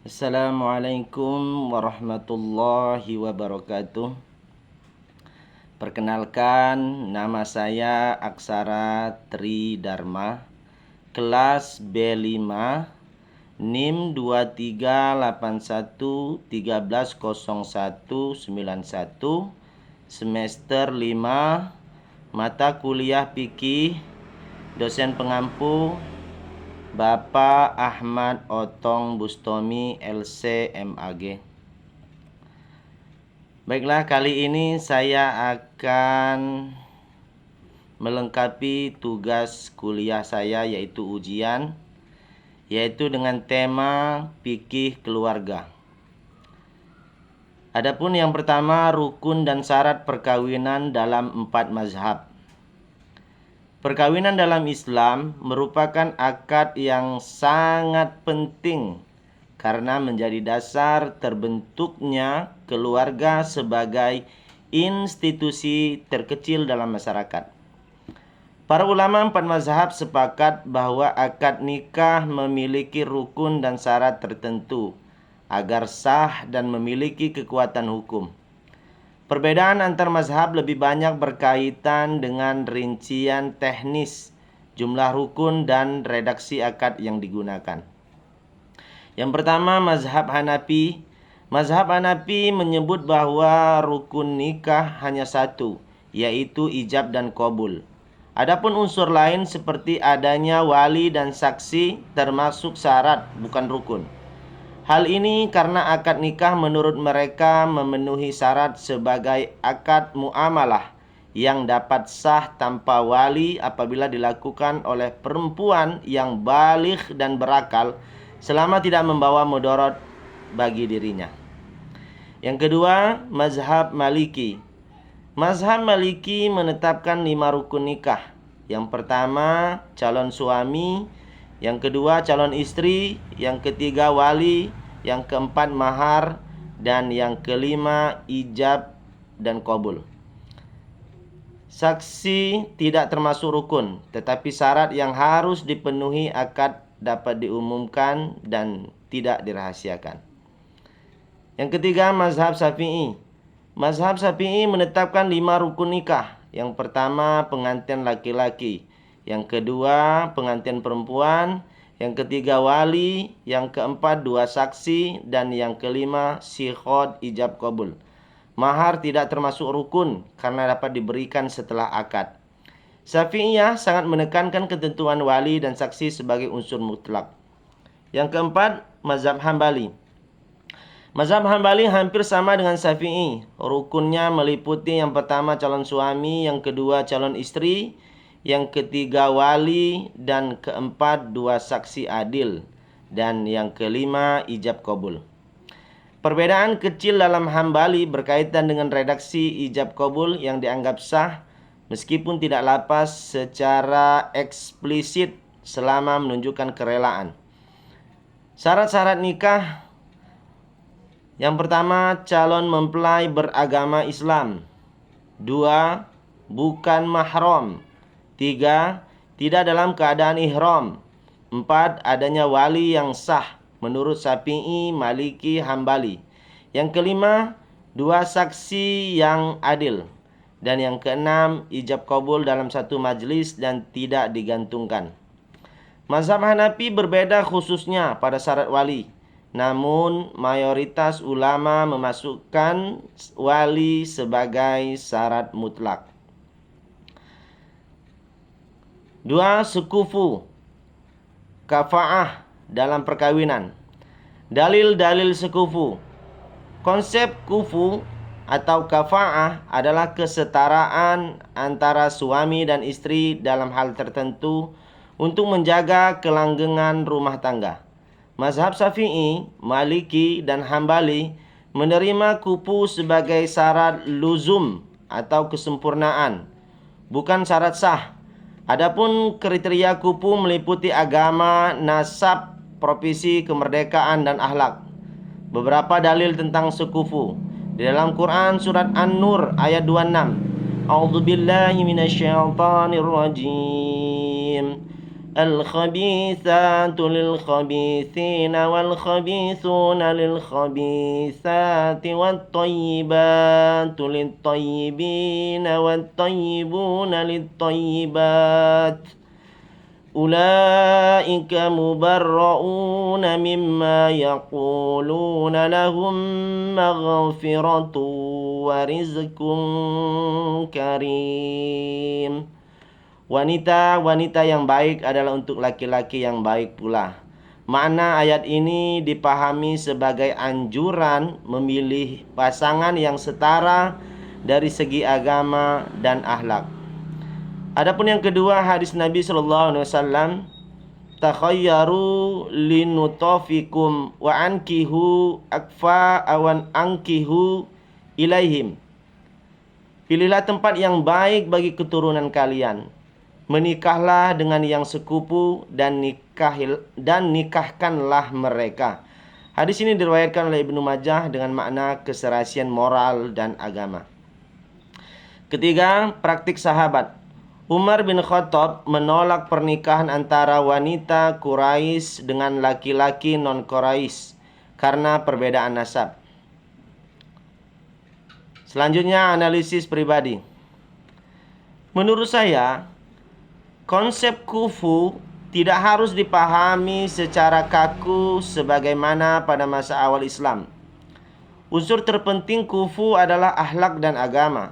Assalamualaikum warahmatullahi wabarakatuh. Perkenalkan, nama saya Aksara Tri Dharma, kelas B5, NIM 2381130191, semester 5, mata kuliah fikih, dosen pengampu Bapak Ahmad Otong Bustomi LC MAG. Baiklah, kali ini saya akan melengkapi tugas kuliah saya yaitu ujian, yaitu dengan tema fikih keluarga. Adapun yang pertama, rukun dan syarat perkawinan dalam 4 mazhab. Perkawinan dalam Islam merupakan akad yang sangat penting karena menjadi dasar terbentuknya keluarga sebagai institusi terkecil dalam masyarakat. Para ulama 4 mazhab sepakat bahwa akad nikah memiliki rukun dan syarat tertentu agar sah dan memiliki kekuatan hukum. Perbedaan antar mazhab lebih banyak berkaitan dengan rincian teknis, jumlah rukun, dan redaksi akad yang digunakan. Yang pertama, mazhab Hanafi. Mazhab Hanafi menyebut bahwa rukun nikah hanya satu, yaitu ijab dan qabul. Adapun unsur lain seperti adanya wali dan saksi termasuk syarat, bukan rukun. Hal ini karena akad nikah menurut mereka memenuhi syarat sebagai akad muamalah yang dapat sah tanpa wali apabila dilakukan oleh perempuan yang baligh dan berakal selama tidak membawa mudarat bagi dirinya. Yang kedua, mazhab Maliki. Mazhab Maliki menetapkan 5 rukun nikah. Yang pertama, calon suami. Yang kedua, calon istri. Yang ketiga, wali. Yang keempat, mahar. Dan yang kelima, ijab dan qabul. Saksi tidak termasuk rukun, tetapi syarat yang harus dipenuhi akad dapat diumumkan dan tidak dirahasiakan. Yang ketiga, mazhab Syafi'i. Mazhab Syafi'i menetapkan 5 rukun nikah. Yang pertama, pengantin laki-laki. Yang kedua, pengantin perempuan. Yang ketiga, wali. Yang keempat, 2 saksi. Dan yang kelima, sighah ijab qabul. Mahar tidak termasuk rukun karena dapat diberikan setelah akad. Syafi'iyah sangat menekankan ketentuan wali dan saksi sebagai unsur mutlak. Yang keempat, mazhab Hambali. Mazhab Hambali hampir sama dengan Syafi'i. Rukunnya meliputi yang pertama calon suami, yang kedua calon istri, yang ketiga wali, dan keempat 2 saksi adil, dan yang kelima ijab qabul. Perbedaan kecil dalam Hambali berkaitan dengan redaksi ijab qabul yang dianggap sah meskipun tidak lapas secara eksplisit selama menunjukkan kerelaan. Syarat-syarat nikah. Yang pertama, calon mempelai beragama Islam. 2. Bukan mahram. 3. Tidak dalam keadaan ihram. 4. Adanya wali yang sah menurut Syafi'i, Maliki, Hambali. Yang kelima, 2 saksi yang adil. Dan yang keenam, ijab qabul dalam satu majlis dan tidak digantungkan. Mazhab Hanafi berbeda khususnya pada syarat wali. Namun mayoritas ulama memasukkan wali sebagai syarat mutlak. 2. Sukufu kafa'ah dalam perkawinan. Dalil-dalil sekufu. Konsep kufu atau kafa'ah adalah kesetaraan antara suami dan istri dalam hal tertentu untuk menjaga kelanggengan rumah tangga. Mazhab Syafi'i, Maliki, dan Hambali menerima kufu sebagai syarat luzum atau kesempurnaan, bukan syarat sah. Adapun kriteria kufu meliputi agama, nasab, profesi, kemerdekaan, dan akhlak. Beberapa dalil tentang sekufu di dalam Quran surat An-Nur ayat 26. A'udzubillahi minasyaitonirrajim. الخبيثات للخبيثين والخبيثون للخبيثات والطيبات للطيبين والطيبون للطيبات أولئك مبرؤون مما يقولون لهم مغفرة ورزق كريم. Wanita-wanita yang baik adalah untuk laki-laki yang baik pula. Makna ayat ini dipahami sebagai anjuran memilih pasangan yang setara dari segi agama dan akhlak. Adapun yang kedua, hadis Nabi SAW, takhayyaru linutafikum wa ankihu akfa awan ankihu ilaihim. Pilihlah tempat yang baik bagi keturunan kalian. Menikahlah dengan yang sekupu dan nikahkanlah mereka. Hadis ini diriwayatkan oleh Ibnu Majah dengan makna keserasian moral dan agama. Ketiga, praktik sahabat. Umar bin Khattab menolak pernikahan antara wanita Quraisy dengan laki-laki non-Quraisy karena perbedaan nasab. Selanjutnya, analisis pribadi. Menurut saya, konsep kufu tidak harus dipahami secara kaku sebagaimana pada masa awal Islam. Unsur terpenting kufu adalah akhlak dan agama,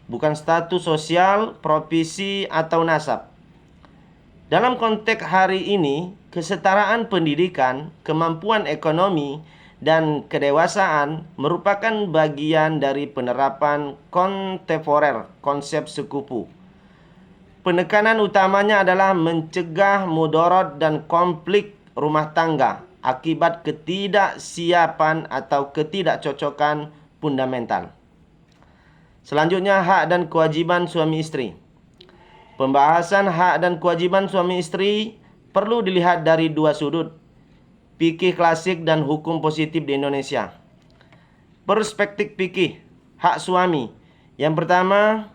bukan status sosial, profesi, atau nasab. Dalam konteks hari ini, kesetaraan pendidikan, kemampuan ekonomi, dan kedewasaan merupakan bagian dari penerapan kontemporer konsep sekufu. Penekanan utamanya adalah mencegah mudarat dan konflik rumah tangga akibat ketidaksiapan atau ketidakcocokan fundamental. Selanjutnya, hak dan kewajiban suami istri. Pembahasan hak dan kewajiban suami istri perlu dilihat dari dua sudut, fikih klasik dan hukum positif di Indonesia. Perspektif fikih, hak suami. Yang pertama,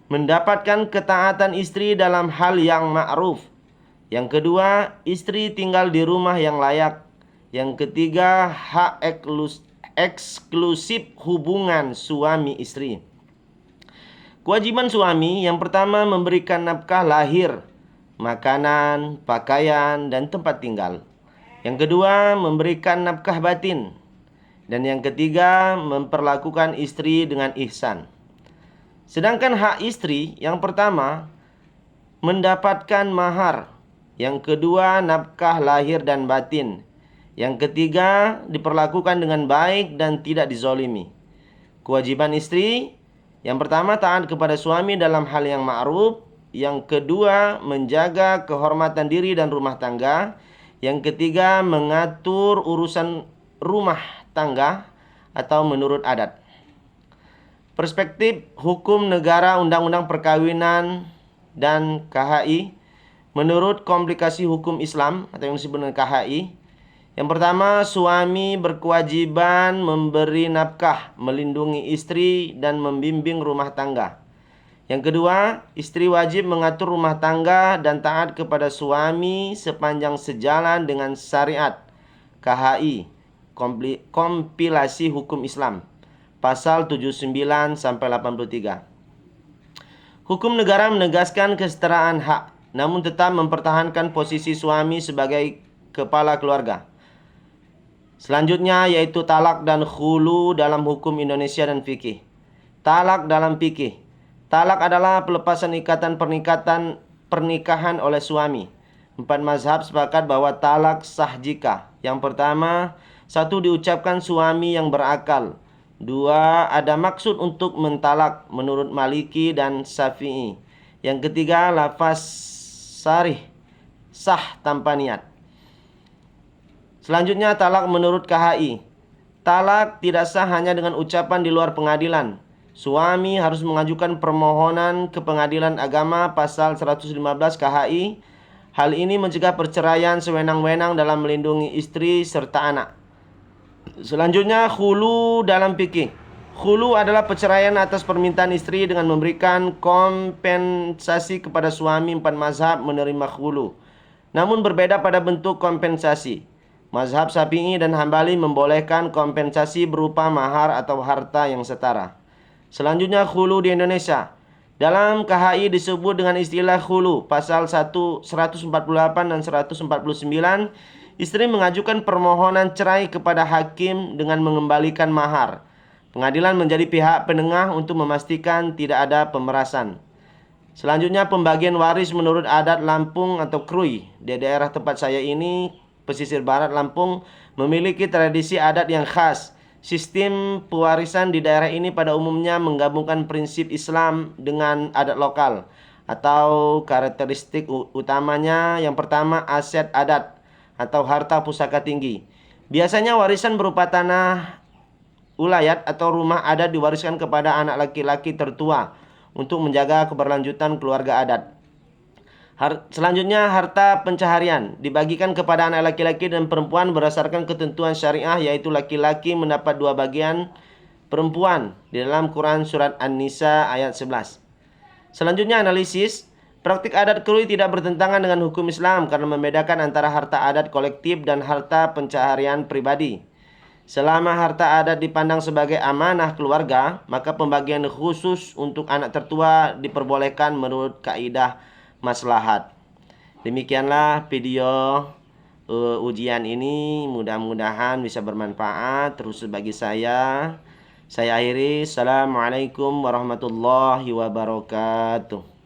mendapatkan ketaatan istri dalam hal yang ma'ruf. Yang kedua, istri tinggal di rumah yang layak. Yang ketiga, hak eksklusif hubungan suami istri. Kewajiban suami yang pertama memberikan nafkah lahir, makanan, pakaian, dan tempat tinggal. Yang kedua, memberikan nafkah batin. Dan yang ketiga, memperlakukan istri dengan ihsan. Sedangkan hak istri yang pertama mendapatkan mahar, yang kedua nafkah lahir dan batin, yang ketiga diperlakukan dengan baik dan tidak dizolimi. Kewajiban istri yang pertama taat kepada suami dalam hal yang ma'ruf, yang kedua menjaga kehormatan diri dan rumah tangga, yang ketiga mengatur urusan rumah tangga atau menurut adat. Perspektif hukum negara, undang-undang perkawinan, dan KHI. Menurut komplikasi hukum Islam atau yang disebut dengan KHI, yang pertama, suami berkewajiban memberi nafkah, melindungi istri, dan membimbing rumah tangga. Yang kedua, istri wajib mengatur rumah tangga dan taat kepada suami sepanjang sejalan dengan syariat. KHI, kompilasi hukum Islam, pasal 79-83. Hukum negara menegaskan kesetaraan hak, namun tetap mempertahankan posisi suami sebagai kepala keluarga. Selanjutnya yaitu talak dan khulu dalam hukum Indonesia dan fikih. Talak dalam fikih. Talak adalah pelepasan ikatan pernikahan oleh suami. 4 mazhab sepakat bahwa talak sah jika: yang pertama, 1. diucapkan suami yang berakal. 2. ada maksud untuk mentalak menurut Maliki dan Syafi'i. Yang ketiga, lafaz sarih, sah tanpa niat. Selanjutnya talak menurut KHI. Talak tidak sah hanya dengan ucapan di luar pengadilan. Suami harus mengajukan permohonan ke pengadilan agama pasal 115 KHI. Hal ini mencegah perceraian sewenang-wenang dalam melindungi istri serta anak. Selanjutnya khulu dalam fikih. Khulu adalah perceraian atas permintaan istri dengan memberikan kompensasi kepada suami. Empat mazhab menerima khulu, namun berbeda pada bentuk kompensasi. Mazhab Syafi'i dan Hambali membolehkan kompensasi berupa mahar atau harta yang setara. Selanjutnya khulu di Indonesia. Dalam KHI disebut dengan istilah khulu. Pasal 148 dan 149, istri mengajukan permohonan cerai kepada hakim dengan mengembalikan mahar. Pengadilan menjadi pihak penengah untuk memastikan tidak ada pemerasan. Selanjutnya pembagian waris menurut adat Lampung atau Krui. Di daerah tempat saya ini, pesisir barat Lampung, memiliki tradisi adat yang khas. Sistem pewarisan di daerah ini pada umumnya menggabungkan prinsip Islam dengan adat lokal atau karakteristik utamanya. Yang pertama, aset adat atau harta pusaka tinggi. Biasanya warisan berupa tanah ulayat atau rumah adat diwariskan kepada anak laki-laki tertua untuk menjaga keberlanjutan keluarga adat. Selanjutnya, harta pencaharian dibagikan kepada anak laki-laki dan perempuan berdasarkan ketentuan syariah, yaitu laki-laki mendapat 2 bagian, perempuan di dalam Quran surat An-Nisa ayat 11. Selanjutnya, analisis. Praktik adat Krui tidak bertentangan dengan hukum Islam karena membedakan antara harta adat kolektif dan harta pencaharian pribadi. Selama harta adat dipandang sebagai amanah keluarga, maka pembagian khusus untuk anak tertua diperbolehkan menurut kaidah maslahat. Demikianlah video ujian ini, mudah-mudahan bisa bermanfaat terus bagi saya. Saya akhiri. Assalamualaikum warahmatullahi wabarakatuh.